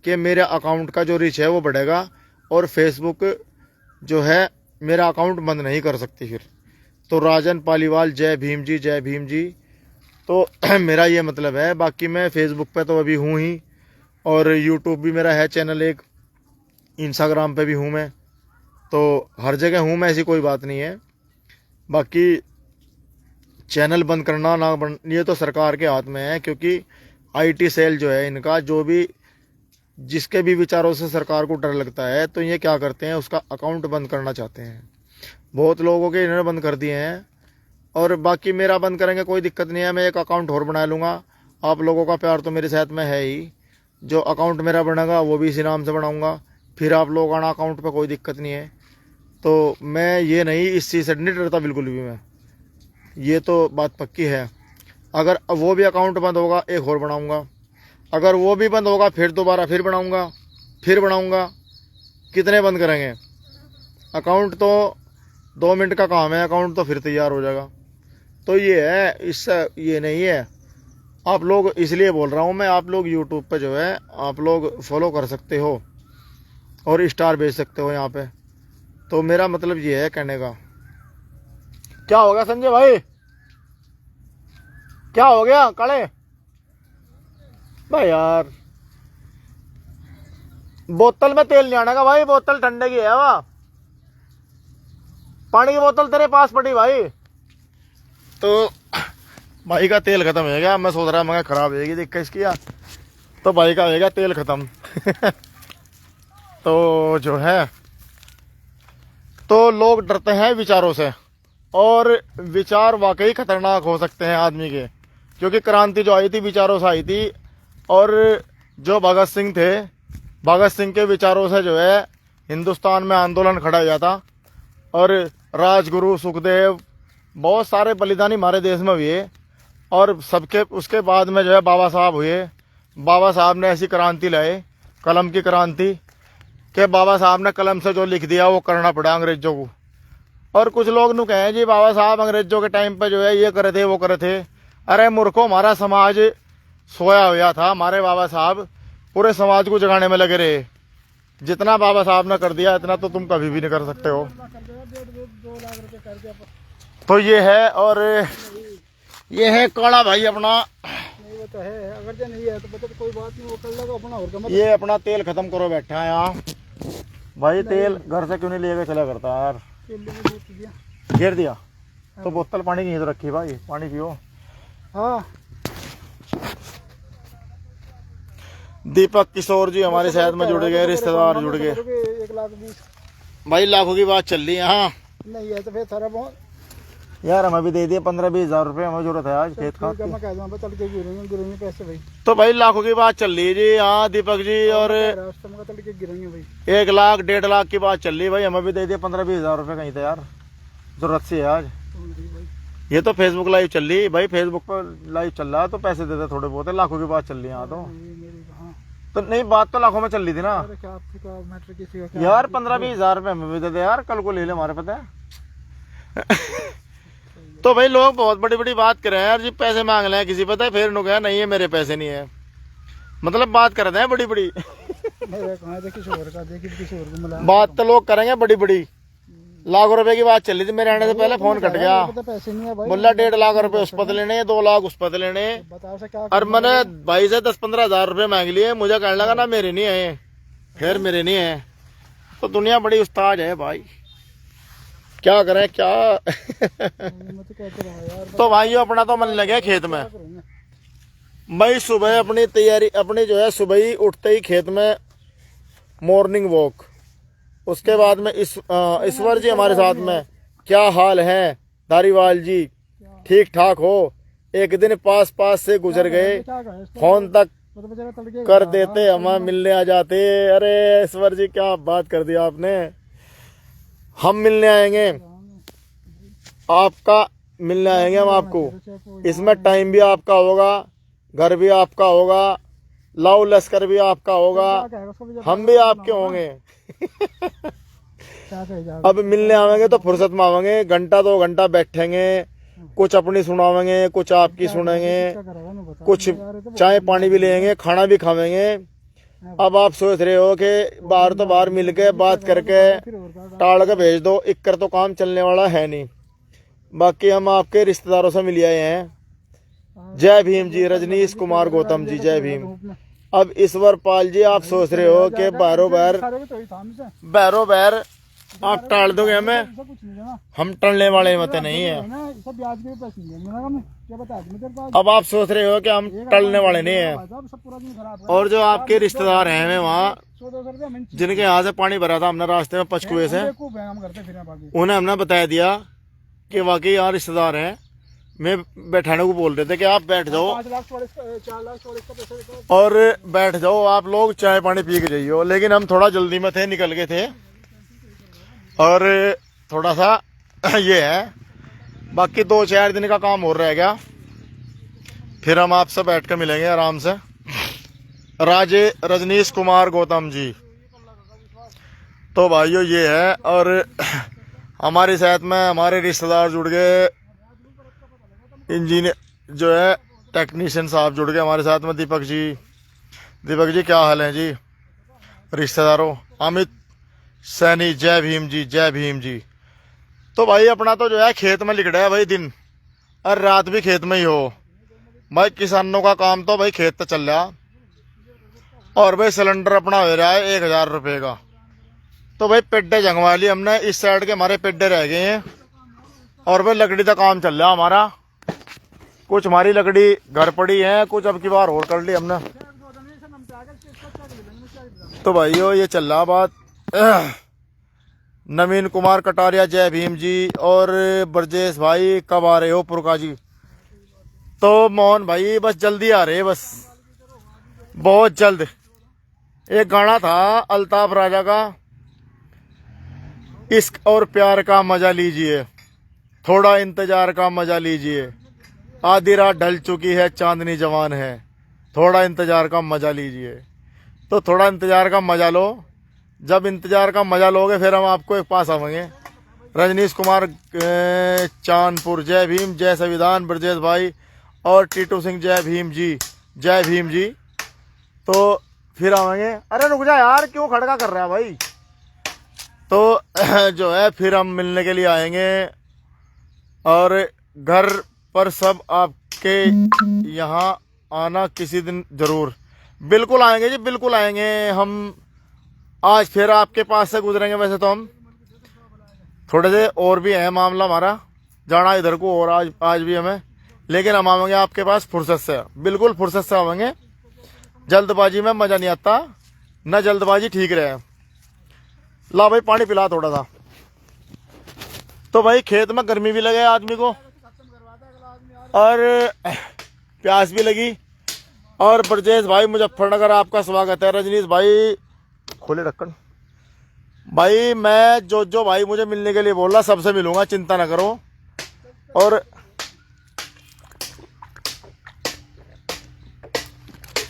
कि मेरे अकाउंट का जो रीच है वो बढ़ेगा, और फेसबुक जो है मेरा अकाउंट बंद नहीं कर सकती फिर। तो राजन पालीवाल, जय भीम जी, जय भीम जी। तो मेरा ये मतलब है। बाकी मैं फेसबुक पे तो अभी हूँ ही, और यूट्यूब भी मेरा है चैनल एक, इंस्टाग्राम पे भी हूँ मैं, तो हर जगह हूँ मैं, ऐसी कोई बात नहीं है। बाकी चैनल बंद करना ना ये तो सरकार के हाथ में है, क्योंकि आईटी सेल जो है इनका, जो भी जिसके भी विचारों से सरकार को डर लगता है, तो ये क्या करते हैं, उसका अकाउंट बंद करना चाहते हैं। बहुत लोगों के इन्होंने बंद कर दिए हैं, और बाकी मेरा बंद करेंगे कोई दिक्कत नहीं है। मैं एक अकाउंट और बना लूँगा। आप लोगों का प्यार तो मेरे साथ में है ही। जो अकाउंट मेरा बनेगा वो भी इसी नाम से बनाऊँगा, फिर आप लोग आना अकाउंट पे, कोई दिक्कत नहीं है। तो मैं ये नहीं, इस चीज़ से नहीं डरता बिल्कुल भी मैं, ये तो बात पक्की है। अगर वो भी अकाउंट बंद होगा, एक और बनाऊँगा। अगर वो भी बंद होगा, फिर दोबारा फिर बनाऊँगा। कितने बंद करेंगे? अकाउंट तो 2 मिनट का काम है, अकाउंट तो फिर तैयार हो जाएगा। तो ये है, इससे ये नहीं है। आप लोग, इसलिए बोल रहा हूँ मैं, आप लोग यूट्यूब पे जो है आप लोग फॉलो कर सकते हो और स्टार भेज सकते हो यहाँ पे। तो मेरा मतलब ये है कहने का। क्या हो गया संजय भाई, क्या हो गया काले भाई? यार बोतल में तेल नहीं आने का भाई, बोतल ठंडे की है वह, पानी की बोतल तेरे पास पड़ी भाई। तो भाई का तेल खत्म हो गया, मैं सोच रहा मैं खराब होगी देख इसकी यार। तो भाई का हो गया तेल खत्म। तो जो है, तो लोग डरते हैं विचारों से, और विचार वाकई खतरनाक हो सकते हैं आदमी के, क्योंकि क्रांति जो आई थी विचारों से आई थी। और जो भगत सिंह थे, भगत सिंह के विचारों से जो है हिंदुस्तान में आंदोलन खड़ा हुआ था। और राजगुरु सुखदेव, बहुत सारे बलिदानी हमारे देश में हुए। और सबके उसके बाद में जो है बाबा साहब हुए। बाबा साहब ने ऐसी क्रांति लाए, कलम की क्रांति, कि बाबा साहब ने कलम से जो लिख दिया वो करना पड़ा अंग्रेजों को। और कुछ लोग नु कहें जी बाबा साहब अंग्रेजों के टाइम पे जो है ये करे थे वो करे थे। अरे मूर्खों, हमारा समाज सोया हुआ था, हमारे बाबा साहब पूरे समाज को जगाने में लगे रहे। जितना बाबा साहब ने कर दिया इतना तो तुम कभी भी नहीं कर सकते हो। तो ये है, और ये है काला भाई अपना। नहीं वो तो है, अगर जो नहीं है तो बता, कोई बात नहीं, वो कर लेगा अपना। और ये अपना तेल खत्म करो बैठा है यहाँ भाई। तेल घर से क्यों नहीं लेकर चला करता यार? गिर दिया तो बोतल पानी की तो रखी भाई, पानी पियो। हाँ दीपक किशोर जी हमारे साथ में जुड़ गए, रिश्तेदार जुड़ गए 1,20,000 भाई। लाखों की बात चल रही है। हाँ नहीं है तो फिर सारा बहुत यार, हमें भी दे दिए 15-20 हज़ार रुपये, हमें जरूरत है आज खेत खाद की। मैं कह दूंगा चल के गिरेंगे पैसे भाई। तो भाई लाखों की बात चल रही है जी। हाँ दीपक जी, और रास्ते में चल के गिरेंगे भाई। 1 लाख 1.5 लाख की बात चल रही है भाई। हमें भी दे दिए 15-20 हज़ार रुपये कहीं थे यार, जरूरत से है आज। ये तो फेसबुक लाइव चल रही है भाई, फेसबुक पर लाइव चल रहा है तो पैसे देते थोड़े बहुत है। लाखों की बात चल रही है यहाँ तो नहीं, बात तो लाखों में चल रही थी ना यार। 15-20 हज़ार रुपये हमें भी दे दे यार, कल को ले ले हमारे पता है। तो भाई लोग बहुत बड़ी बड़ी बात कर रहे हैं यार जी, पैसे मांग रहे हैं किसी पता है, फिर उन्होंने कहा नहीं है मेरे पैसे नहीं है, मतलब बात कर रहे हैं बड़ी बड़ी। बात तो लोग करेंगे बड़ी बड़ी। लाख रुपए की बात चल रही थी, मेरे आने से पहले फोन कट गया। बोला 1.5 लाख रुपए उस पर लेने, 2 लाख उस पर लेने। और मैंने भाई से 10-15 हज़ार रुपये मांग लिए। मुझे कहने लगा ना मेरे नहीं है, खैर मेरे नहीं है। तो दुनिया बड़ी उस्ताद है भाई, क्या करें क्या। तो भाइयों अपना तो मन लगे खेत में। मैं सुबह अपनी तैयारी, अपनी जो है सुबह ही उठते ही खेत में मॉर्निंग वॉक। उसके बाद में ईश्वर जी हमारे साथ में, क्या हाल है धारीवाल जी, ठीक ठाक हो? एक दिन पास से गुजर गए, फोन तक कर देते, हम मिलने आ जाते। अरे ईश्वर जी क्या बात कर दिया आपने। हम मिलने आएंगे, आपका मिलने आएंगे हम आपको। इसमें टाइम भी आपका होगा, घर भी आपका होगा, लाओ लश्कर भी आपका होगा, हम भी आपके होंगे। अब मिलने आवेंगे तो फुर्सत में आवेंगे, 1-2 घंटा बैठेंगे, कुछ अपनी सुनावेंगे, कुछ आपकी सुनेंगे, कुछ चाय पानी भी लेंगे, खाना भी खावेंगे। अब आप सोच रहे हो कि बाहर तो बाहर मिलके बात करके टाल के भेज दो, इक्कर तो काम चलने वाला है नहीं। बाकी हम आपके रिश्तेदारों से मिल आए हैं। जय भीम जी, रजनीश कुमार गौतम जी, जय भीम। अब ईश्वर पाल जी आप सोच रहे हो कि बैरो बैर आप टाल दोगे हमें, हम टलने वाले मत नहीं है। अब आप सोच रहे हो कि हम टलने वाले नहीं हैं। और जो आपके रिश्तेदार हैं हमें वहाँ, जिनके यहाँ से पानी भरा था हमने रास्ते में पचकुए से, उन्हें हमने बता दिया कि वाकई यहाँ रिश्तेदार हैं। मैं बैठाने को बोल रहे थे कि आप बैठ जाओ और बैठ जाओ, आप लोग चाय पानी पी के जाइए। लेकिन हम थोड़ा जल्दी में थे, निकल गए थे, और थोड़ा सा ये है। बाकी 2-4 दिन का काम और रह गया, फिर हम आपसे बैठ कर मिलेंगे आराम से। रजनीश कुमार गौतम जी। तो भाइयों ये है, और हमारे साथ में हमारे रिश्तेदार जुड़ गए। इंजीनियर जो है टेक्नीशियन साहब जुड़ गए हमारे साथ में। दीपक जी क्या हाल है जी? रिश्तेदारों, अमित सैनी, जय भीम जी, जय भीम जी। तो भाई अपना तो जो है खेत में लिख रहा है भाई, दिन और रात भी खेत में ही हो भाई। किसानों का काम तो भाई खेत तो चल रहा, और भाई सिलेंडर अपना हो रहा है 1000 रुपये का। तो भाई पेड्डे जंगवा ली हमने, इस साइड के हमारे पेड्डे रह गए हैं, और भाई लकड़ी का काम चल रहा हमारा। कुछ हमारी लकड़ी घर पड़ी है, कुछ अब की बार और कर ली हमने। तो भाइयों ये चल रहा बात। नवीन कुमार कटारिया, जय भीम जी। और ब्रजेश भाई कब आ रहे हो पुरका जी? तो मोहन भाई बस जल्दी आ रहे, बस बहुत जल्द। एक गाना था अल्ताफ राजा का, इश्क और प्यार का मजा लीजिए, थोड़ा इंतजार का मजा लीजिए, आधी रात ढल चुकी है, चांदनी जवान है, थोड़ा इंतजार का मजा लीजिए। तो थोड़ा इंतजार का मजा लो। जब इंतजार का मजा लोगे फिर हम आपको एक पास आवेंगे। रजनीश कुमार चांदपुर, जय भीम, जय संविधान। ब्रजेश भाई और टीटू सिंह, जय भीम जी, जय भीम जी। तो फिर आवेंगे। अरे रुक जा यार, क्यों खड़का कर रहा है भाई? तो जो है फिर हम मिलने के लिए आएंगे, और घर पर सब आपके यहाँ आना किसी दिन जरूर। बिल्कुल आएंगे जी, बिल्कुल आएंगे हम। आज फिर आपके पास से गुजरेंगे। वैसे तो हम थोड़े से और भी है मामला हमारा, जाना इधर को और आज भी हमें, लेकिन हम आवेंगे आपके पास फुर्सत से, बिल्कुल फुर्सत से आवेंगे। जल्दबाजी में मजा नहीं आता, न जल्दबाजी ठीक रहे। ला भाई पानी पिला थोड़ा सा। तो भाई खेत में गर्मी भी लगे आदमी को, और प्यास भी लगी। और ब्रजेश भाई मुजफ्फरनगर आपका स्वागत है। रजनीश भाई खोले ढक्कन। भाई मैं जो भाई मुझे मिलने के लिए बोल रहा, सबसे मिलूंगा, चिंता ना करो। और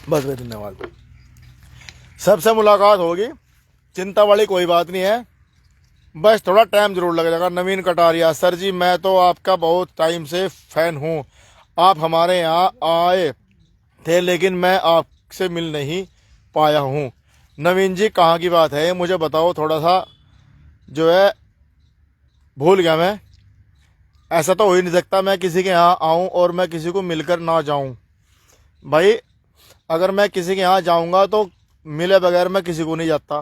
बस भाई धन्यवाद, सबसे मुलाकात होगी, चिंता वाली कोई बात नहीं है। बस थोड़ा टाइम जरूर लगेगा। नवीन कटारिया, सर जी मैं तो आपका बहुत टाइम से फैन हूँ। आप हमारे यहाँ आए थे लेकिन मैं आपसे मिल नहीं पाया हूँ। नवीन जी कहाँ की बात है मुझे बताओ थोड़ा सा, जो है भूल गया मैं। ऐसा तो हो ही नहीं सकता मैं किसी के यहाँ आऊँ और मैं किसी को मिलकर ना जाऊँ। भाई अगर मैं किसी के यहाँ जाऊँगा तो मिले बगैर मैं किसी को नहीं जाता।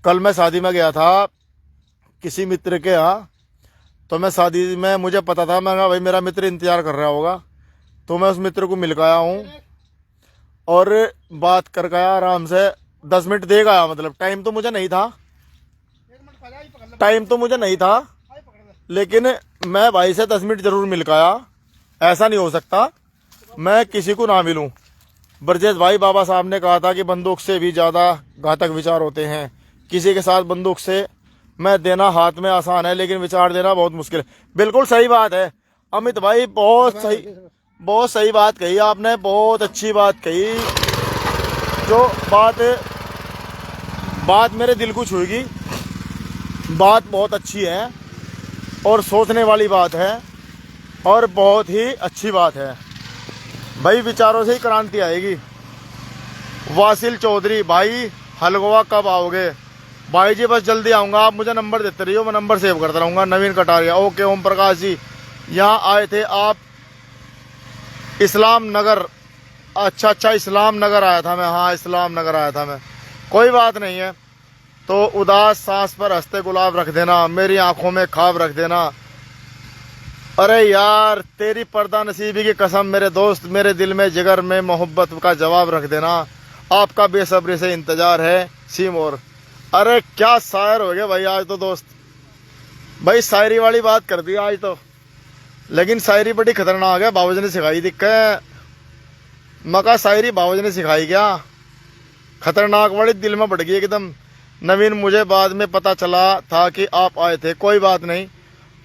कल मैं शादी में गया था किसी मित्र के यहाँ, तो मैं शादी में मुझे पता था, मैं कहा भाई मेरा मित्र इंतज़ार कर रहा होगा, तो मैं उस मित्र को मिल गया हूँ और बात कर गया आराम से। 10 मिनट दे गया, मतलब टाइम तो मुझे नहीं था, लेकिन मैं भाई से 10 मिनट जरूर मिल गया। ऐसा नहीं हो सकता मैं किसी को ना मिलूं। ब्रजेश भाई बाबा साहब ने कहा था कि बंदूक से भी ज़्यादा घातक विचार होते हैं। किसी के साथ बंदूक से मैं देना हाथ में आसान है, लेकिन विचार देना बहुत मुश्किल है। बिल्कुल सही बात है अमित भाई, बहुत सही बात कही आपने, बहुत अच्छी बात कही। जो बात मेरे दिल को छूएगी, बात बहुत अच्छी है और सोचने वाली बात है और बहुत ही अच्छी बात है। भाई विचारों से ही क्रांति आएगी। वासिल चौधरी भाई हलगोवा कब आओगे? भाई जी बस जल्दी आऊँगा, आप मुझे नंबर देते रहिए, मैं नंबर सेव करता रहूँगा। नवीन कटारिया, ओके। ओम प्रकाश जी यहाँ आए थे आप? इस्लाम नगर, अच्छा इस्लाम नगर आया था मैं, हाँ इस्लाम नगर आया था मैं। कोई बात नहीं है। तो उदास सांस पर हंसते गुलाब रख देना, मेरी आंखों में ख्वाब रख देना। अरे यार तेरी पर्दा नसीबी की कसम मेरे दोस्त, मेरे दिल में जिगर में मोहब्बत का जवाब रख देना। आपका बेसब्री से इंतजार है सीमोर। अरे क्या शायर हो गया भाई आज तो दोस्त, भाई शायरी वाली बात कर दी आज तो। लेकिन शायरी बड़ी खतरनाक है, बाबूजी ने सिखाई दिक्कत मका शायरी बाबूजी ने सिखाई क्या, खतरनाक वाली, दिल में बढ़ गई एकदम। नवीन मुझे बाद में पता चला था कि आप आए थे, कोई बात नहीं।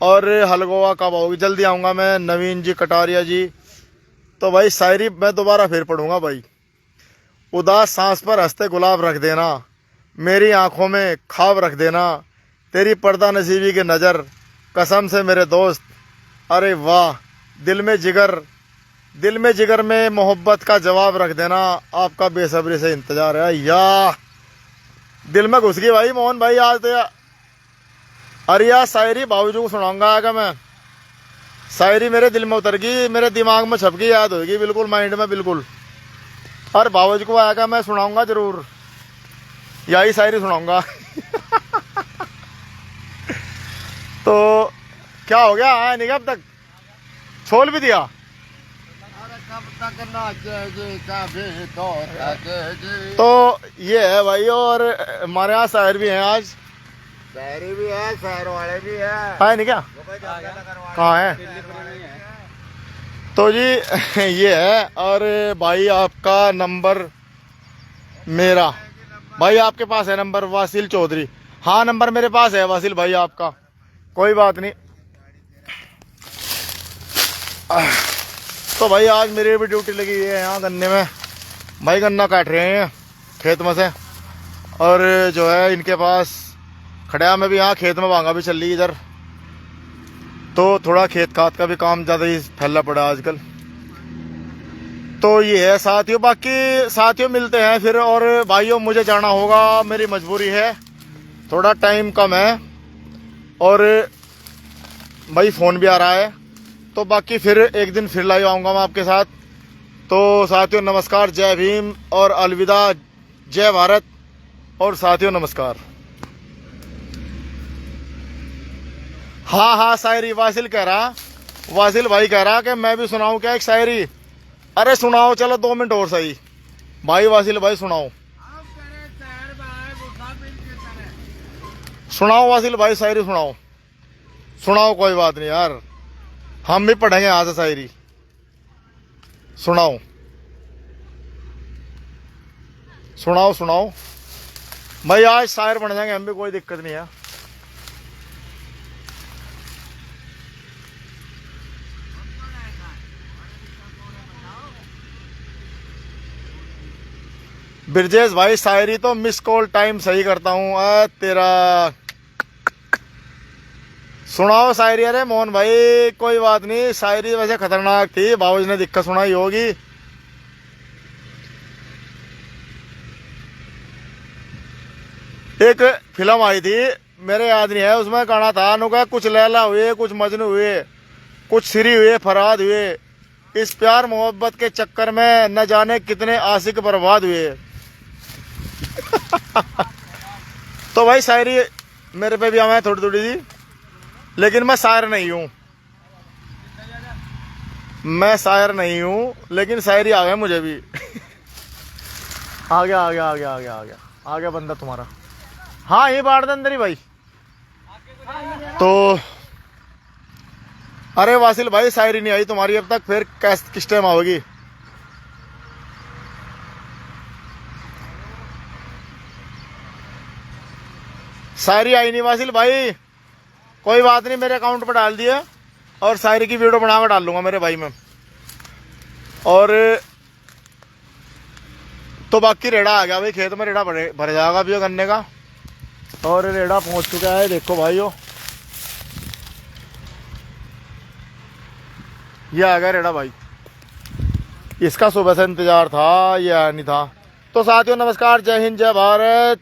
और हलगोवा कब आओगी? जल्दी आऊँगा मैं। नवीन जी कटारिया जी, तो भाई शायरी मैं दोबारा फिर पढ़ूंगा भाई। उदास सांस पर हंसते गुलाब रख देना, मेरी आंखों में ख्वाब रख देना, तेरी पर्दा नसीबी की नज़र कसम से मेरे दोस्त। अरे वाह दिल में जिगर में मोहब्बत का जवाब रख देना, आपका बेसब्री से इंतजार है। या दिल में घुस गई भाई मोहन भाई आज तो। अरे यार शायरी बाबूजी को सुनाऊंगा आगे मैं। शायरी मेरे दिल में उतर गई, मेरे दिमाग में छप गई, याद होगी बिल्कुल माइंड में बिल्कुल। और बाबूजी को आएगा मैं सुनाऊंगा जरूर, यही शायरी सुनाऊंगा। तो क्या हो गया, आया नहीं क्या अब तक? छोड़ भी दिया? कब तक नाचेगी कभी तो तो ये है भाई। और हमारे यहाँ शायर भी हैं आज। शहरी भी है, शहर वाले भी है। है नहीं क्या? कहाँ है? तो जी ये है। और भाई आपका नंबर मेरा, भाई आपके पास है नंबर वासिल चौधरी? हाँ नंबर मेरे पास है वासिल भाई आपका, कोई बात नहीं। तो भाई आज मेरी भी ड्यूटी लगी है यहाँ गन्ने में। भाई गन्ना काट रहे हैं खेत में से, और जो है इनके पास खड़ा मैं भी यहाँ खेत में वांगा भी चल रही इधर। तो थोड़ा खेत खात का भी काम ज़्यादा ही फैला पड़ा आजकल। तो ये है साथियों, बाकी साथियों मिलते हैं फिर। और भाइयों मुझे जाना होगा, मेरी मजबूरी है, थोड़ा टाइम कम है। और भाई फ़ोन भी आ रहा है, तो बाकी फिर एक दिन फिर लाइव आऊँगा मैं आपके साथ। तो साथियों नमस्कार, जय भीम और अलविदा, जय भारत। और साथियों नमस्कार। हाँ हाँ शायरी वासिल कह रहा, वासिल भाई कह रहा कि मैं भी सुनाऊं क्या एक शायरी? अरे सुनाओ, चलो 2 मिनट और सही। भाई वासिल भाई सुनाओ, सुनाओ वासिल भाई शायरी सुनाओ, सुनाओ कोई बात नहीं यार, हम भी पढ़ेंगे यहाँ से शायरी। सुनाओ सुनाओ सुनाओ भाई, आज शायर बन जाएंगे हम भी, कोई दिक्कत नहीं है। ब्रजेश भाई शायरी तो मिस कॉल टाइम सही करता हूँ तेरा। सुनाओ शायरी। अरे मोहन भाई कोई बात नहीं, शायरी वैसे खतरनाक थी, बाबूजी ने दिक्कत सुनाई होगी। एक फिल्म आई थी, मेरे याद नहीं है, उसमें कहना था अनुका कुछ लैला हुए, कुछ मजनू हुए, कुछ श्री हुए, फराद हुए, इस प्यार मोहब्बत के चक्कर में न जाने कितने आशिक बर्बाद हुए। तो भाई शायरी मेरे पे भी आया है थोड़ी थोड़ी सी, लेकिन मैं शायर नहीं हूँ, मैं शायर नहीं हूँ, लेकिन शायरी आ गया मुझे भी। आ गया आ गया आ गया आ गया आ गया आ गया बंदा तुम्हारा। हाँ ये बाढ़ दे अंदर ही भाई। तो अरे वासिल भाई शायरी नहीं आई तुम्हारी अब तक, फिर किस टाइम आओगी? शायरी आई नहीं वासिल भाई, कोई बात नहीं, मेरे अकाउंट पर डाल दिया और शायरी की वीडियो बनाकर डाल लूंगा मेरे भाई में। और तो बाकी रेड़ा आ गया भाई, खेत में रेड़ा भर जाएगा अभी गन्ने का। और रेड़ा पहुंच चुका है, देखो भाइयों ये आ गया रेड़ा भाई, इसका सुबह से इंतजार था, ये आया नहीं था। तो साथियों नमस्कार, जय हिंद जय भारत।